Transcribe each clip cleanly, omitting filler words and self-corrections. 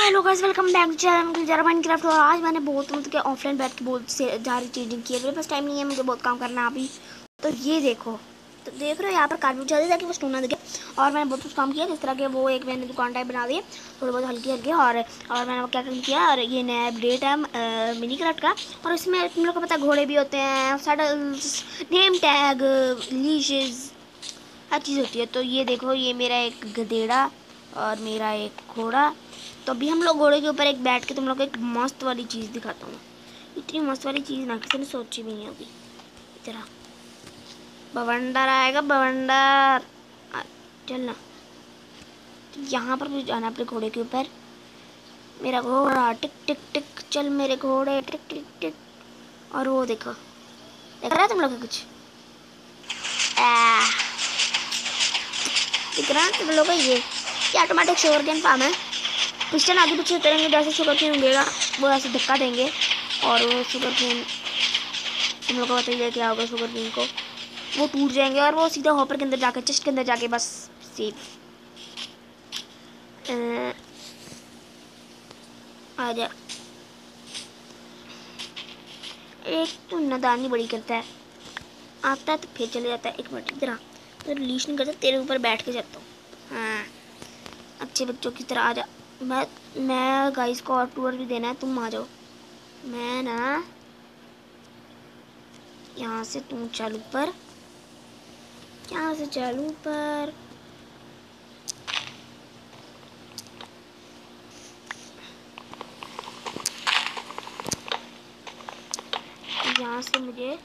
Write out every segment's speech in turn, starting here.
Hello guys, welcome back to channel जरा Minecraft. और आज मैंने बहुत मतलब कि ऑफलाइन बैठ के बहुत से सारी चीज़ें की है। मेरे पास टाइम नहीं है, मुझे बहुत काम करना है अभी। तो ये देखो, तो देख रहे हो यहाँ पर कार्बन चल रही ताकि वो स्टोन ना दिखे। और मैंने बहुत कुछ काम किया, जिस तरह के वो एक मैंने दुकान टाइप बना दी है, थोड़े बहुत हल्के हल्के। और मैंने वो क्या काम किया, और ये नया अपडेट है मिनी क्राफ्ट का। और इसमें तुम लोग को पता है घोड़े भी होते हैं, सैडल्स, नेम टैग, लीशेस, हर चीज़ होती है। तो ये देखो, ये मेरा एक गधेड़ा और मेरा एक घोड़ा। तो अभी हम लोग घोड़े के ऊपर एक बैठ के तुम लोग को एक मस्त वाली चीज़ दिखाता हूँ। इतनी मस्त वाली चीज़ ना किसी ने सोची भी नहीं होगी। जरा बवंडर आएगा, बवंडर चलना। तो यहाँ पर मुझे जाना अपने घोड़े के ऊपर। मेरा घोड़ा टिक टिक टिक, चल मेरे घोड़े टिक टिक टिक। और वो देखो, देख रहा है तुम लोग को कुछ दिख रहा है तुम लोग को? ये ऑटोमेटिक शुगर कैन फार्म है। पिस्टन आगे पीछे करेंगे, जैसे शुगर केन उगेगा वो ऐसे धक्का देंगे और वो शुगर केन, तुम लोग को बताइए क्या होगा, शुगर केन को वो टूट जाएंगे और वो सीधा हॉपर के अंदर जाके, चेस्ट के अंदर जाके बस सेफ। आ जा। एक तो नादानी बड़ी करता है, आता है तो फिर चले जाता है। एक मिनट इधर आ, तो लीश नहीं करता, तेरे ऊपर बैठ के जाता हूँ। हाँ, अच्छे बच्चों की तरह आ जा। मैं गाइस को और टूर भी देना है, तुम आ जाओ। मैं ना यहाँ से तुम चालू पर, यहाँ से चालू पर। यहाँ से मुझे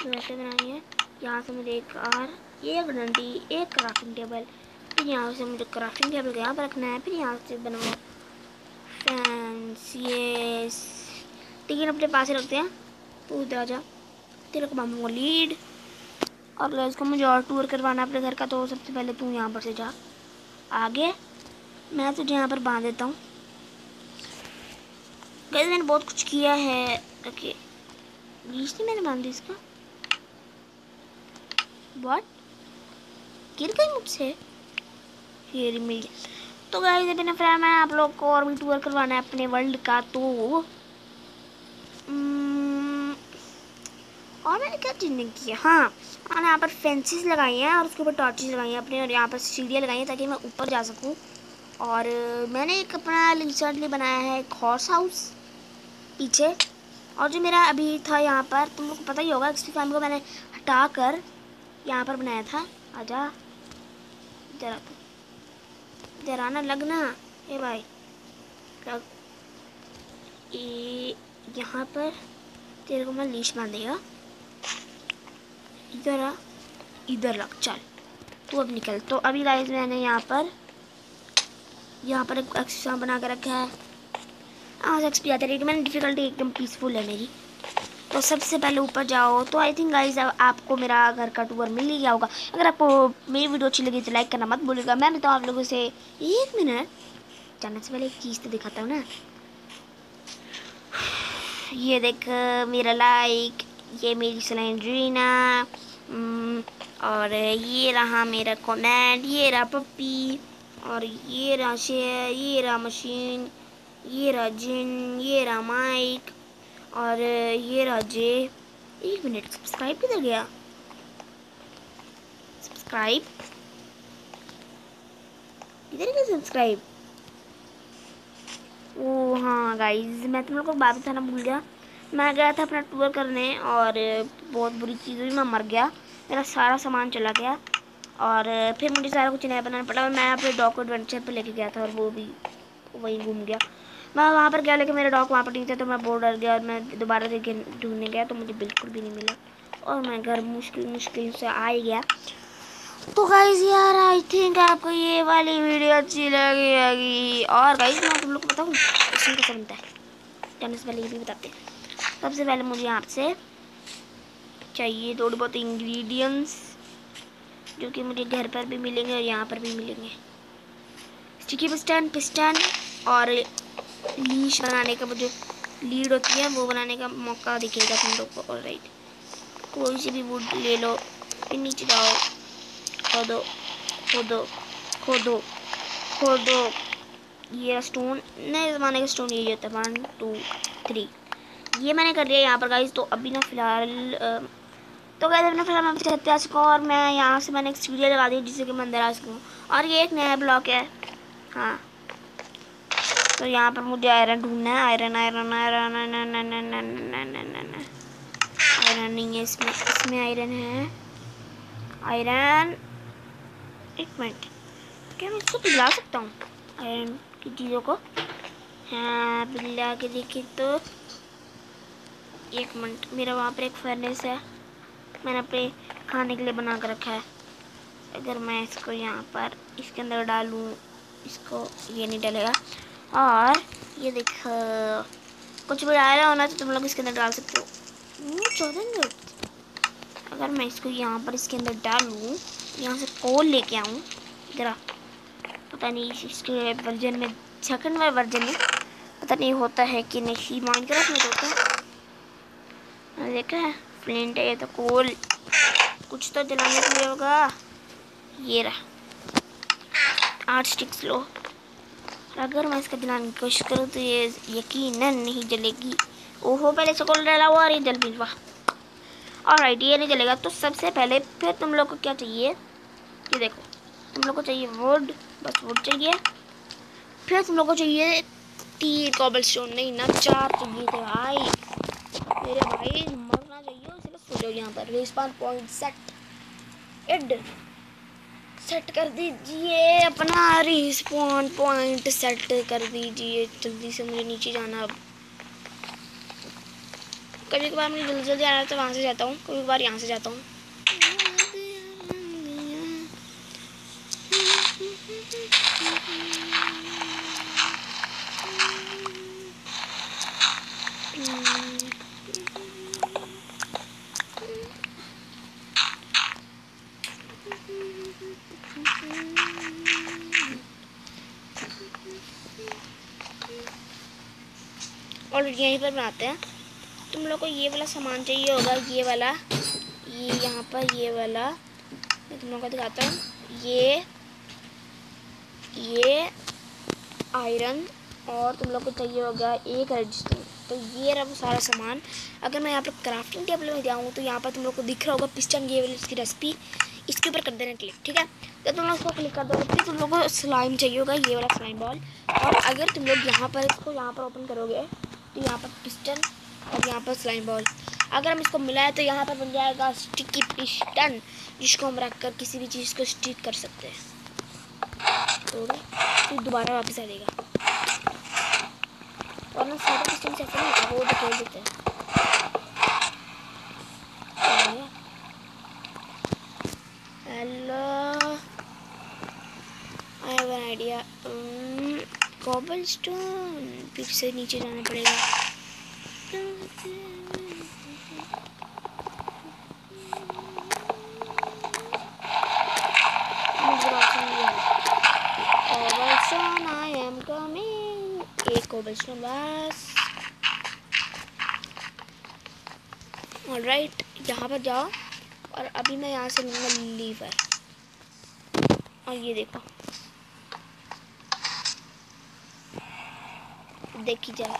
वैसे बनानी है। यहाँ से मुझे एक कार, एक डंडी, एक क्राफ्टिंग टेबल। फिर यहाँ से मुझे क्राफ्टिंग टेबल यहाँ पर रखना है। फिर यहाँ से बनाओ फैंस। ये ठीक है, अपने पास ही रखते हैं। तू इधर आ जा, तेरे को मामू लीड। और इसको मुझे और टूर करवाना अपने घर का। तो सबसे पहले तू यहाँ पर से जा आगे, मैं तुझे यहाँ पर बांध देता हूँ। गाइस मैंने बहुत कुछ किया है। ओके, बीच नहीं मैंने बांध दी इसका। व्हाट, गिर गई मुझसे? ये मिल गया। तो गाइस अभी ना फ्रेंड, मैं आप लोग को और भी टूर करवाना है अपने वर्ल्ड का। तो और मैंने क्या चीज़ नहीं किया। हाँ, मैंने यहाँ पर फेंसेस लगाई हैं और उसके ऊपर टॉर्चेस लगाई हैं अपने, और यहाँ पर सीढ़ियाँ लगाई हैं ताकि मैं ऊपर जा सकूँ। और मैंने एक अपना रिसेंटली बनाया है एक हॉर्स हाउस पीछे। और जो मेरा अभी था यहाँ पर, तुम लोग को पता ही होगा, एक्सपी फार्म को मैंने हटा कर यहाँ पर बनाया था। आजा जरा, तो जरा ना लगना। ए भाई लग, यहाँ पर तेरे को मैं लीश बांधेगा। इधर आ, इधर लग, चल तू अब निकल। तो अभी गाइस मैंने यहाँ पर एक एक्सपी बना कर रखा है। आज एक्सपी आता है, मैंने डिफिकल्टी एकदम पीसफुल है मेरी। तो सबसे पहले ऊपर जाओ। तो आई थिंक गाइस आपको मेरा घर का टूर मिल ही गया होगा। अगर आपको मेरी वीडियो अच्छी लगी तो लाइक करना मत भूलिएगा। मैं बताऊँ आप लोगों से, एक मिनट जाने से पहले एक चीज़ तो दिखाता हूँ ना। ये देख मेरा लाइक, ये मेरी सिलेंड्रीना, और ये रहा मेरा कमेंट, ये रहा पप्पी, और ये रहा शेयर, ये रहा मशीन, ये रहा जिन, ये रहा माइक, और ये रहा जे। एक मिनट, सब्सक्राइब किधर गया? सब्सक्राइब इधर गया, सब्सक्राइब। ओ हाँ गाइस, मैं तुम लोग को बात बताना भूल गया। मैं गया था अपना टूर करने और बहुत बुरी चीज़ हुई, मैं मर गया, मेरा सारा सामान चला गया। और फिर मुझे सारा कुछ नया बनाना पड़ा। और मैं अपने डॉग को एडवेंचर पे लेके गया था और वो भी वहीं घूम गया। मैं वहाँ पर गया लेकिन मेरा डॉग वहाँ पर नहीं था, तो मैं बहुत डर गया और मैं दोबारा से ढूंढने गया तो मुझे बिल्कुल भी नहीं मिला। और मैं घर मुश्किल से आ ही गया। तो गाइस यार आई थिंक आपको ये वाली वीडियो अच्छी लगी होगी। और गाइस मैं तुम लोग को बताऊँ इसमें कैसे बनता है, जाने से पहले ये भी बताते हैं। सबसे पहले मुझे आपसे चाहिए थोड़ी बहुत इंग्रेडिएंट्स, जो कि मुझे घर पर भी मिलेंगे और यहाँ पर भी मिलेंगे। स्टिकी पिस्टन और लीश बनाने का, मुझे लीड होती है वो बनाने का मौका दिखेगा तुम लोग को। ऑलराइट, कोई सी भी वुड ले लो, फिर नीचे जाओ, खोदो खोदो खोदो खोदो ये स्टोन, नए ज़माने का स्टोन यही होता है। 1 2 3 ये मैंने कर दिया यहाँ पर गाइस। तो अभी ना फ़िलहाल तो गाइस अपने फिलहाल मैं चलते आ चुका हूँ और मैं यहाँ से मैंने एक सीढ़ी लगा दी जिससे कि मैं अंदर आ सकूँ। और ये एक नया ब्लॉक है। हाँ, तो यहाँ पर मुझे आयरन ढूंढना है। आयरन आयरन आयरन आयरन नहीं है इसमें, इसमें आयरन है। आयरन, एक मिनट, क्या मैं इसको पिघला सकता हूँ आयरन की चीज़ों को? हाँ, पिघला के देखिए तो। एक मिनट, मेरा वहाँ पर एक फर्नेस है, मैंने अपने खाने के लिए बना कर रखा है। अगर मैं इसको यहाँ पर इसके अंदर डालूँ, इसको ये नहीं डलेगा। और ये देखो, कुछ भी डाला होना तो तुम लोग इसके अंदर डाल सकते हो। 14 मिनट। अगर मैं इसको यहाँ पर इसके अंदर डालूँ, यहाँ से कोल लेके आऊँ ज़रा, पता नहीं इसके वर्जन में, सेकंड वाले वर्जन में पता नहीं होता है कि नहीं, माइनक्राफ्ट में होता है। देखा है, फ्लिंट है तो कोल कुछ तो जलाने के लिए होगा। ये रहा 8 स्टिक्स लो। अगर मैं इसका जलाने की कोशिश करूँ तो ये यकीनन नहीं जलेगी। ओहो, पहले से कोल डाला हुआ और ये जल भी हुआ। ऑलराइट, ये नहीं जलेगा। तो सबसे पहले फिर तुम लोग को क्या चाहिए, ये देखो, तुम लोग को चाहिए वुड, बस वुड चाहिए। फिर तुम लोग को चाहिए 3 कॉबलस्टोन, नहीं ना 4 चाहिए थे भाई। मेरे भाई मरना चाहिए, इसलिए सो जाओ। यहाँ पर रिस्पॉन पॉइंट सेट कर दीजिए, अपना रिस्पॉन पॉइंट सेट कर दीजिए। जल्दी से मुझे नीचे जाना। अब कभी कभार मुझे जल्दी जल्दी आना तो वहाँ से जाता हूँ, कभी कभार यहाँ से जाता हूँ। और यहीं पर बनाते हैं। तुम लोग को ये वाला सामान चाहिए होगा, ये वाला, ये यहाँ पर ये वाला मैं तुम लोग को दिखाता हूँ। ये आयरन, और तुम लोग को चाहिए होगा एक रेडस्टोन। तो ये रहा वो सारा सामान। अगर मैं यहाँ पर क्राफ्टिंग टेबल में जाऊँ तो यहाँ पर तुम लोग को दिख रहा होगा पिस्टन, ये वाली इसकी रेसिपी, इसके ऊपर कर देना क्लिक, ठीक है। तो तुम लोग इसको क्लिक कर दो। फिर तुम लोग को स्लाइम चाहिए होगा, ये वाला स्लाइम बॉल। और अगर तुम लोग यहाँ पर इसको यहाँ पर ओपन करोगे तो यहाँ पर पिस्टन और यहाँ पर स्लाइम बॉल। अगर हम इसको मिलाए तो यहाँ पर बन जाएगा स्टिकी पिस्टन, जिसको हम रख कर किसी भी चीज़ को स्टिक कर सकते हैं। तो फिर दोबारा वापस आ जाएगा। और ना सारा पिस्टन से ऐसा नहीं होता, वो तो खेल देते हैं। Hello, I have an idea. Cobblestone, फिर से नीचे जाना पड़ेगा। Cobblestone, I am coming. एक कॉबलस्टोन बस। ऑलराइट, यहाँ पर जाओ और अभी मैं यहाँ से लूँगा लीवर। और ये देखो, देखी जाए।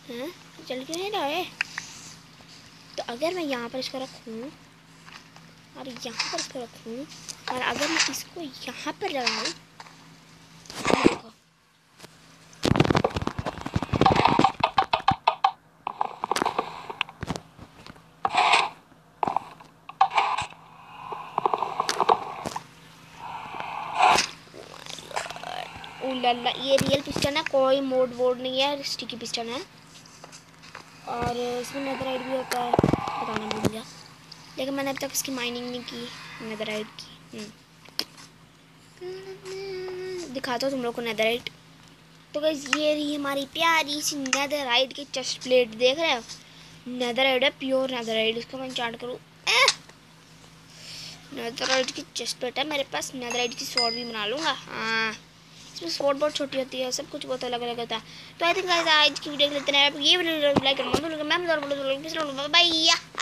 हैं, चल क्यों नहीं रहा है? तो अगर मैं यहाँ पर इसको रखूँ और यहाँ पर इसको रखूँ और अगर मैं इसको यहाँ पर लगाऊँ, देखो उल्ला, ये रियल पिस्टन है, कोई मोड वोड नहीं है, स्टिकी पिस्टन है। और इसमें नेदराइट भी होता है, बताना भूल गया, लेकिन मैंने अब तक इसकी माइनिंग नहीं की नेदराइट की। दिखाता हूँ तुम लोग को नेदराइट। तो गाइस ये रही हमारी प्यारी सी नेदराइट की चेस्ट प्लेट, देख रहे हो? नेदराइट है, प्योर नेदराइट। इसको मैं चार्ट करूँ, नेदराइट की चेस्ट प्लेट है मेरे पास। नेदराइट की स्वॉर्ड भी बना लूँगा। हाँ, इसमें स्पॉट बहुत छोटी होती है, सब कुछ बहुत अलग अलग होता है। तो आई थिंक गाइस आज की वीडियो के लिए इतना है। ये वीडियो लाइक करना मत भूलिएगा। मैं बाय।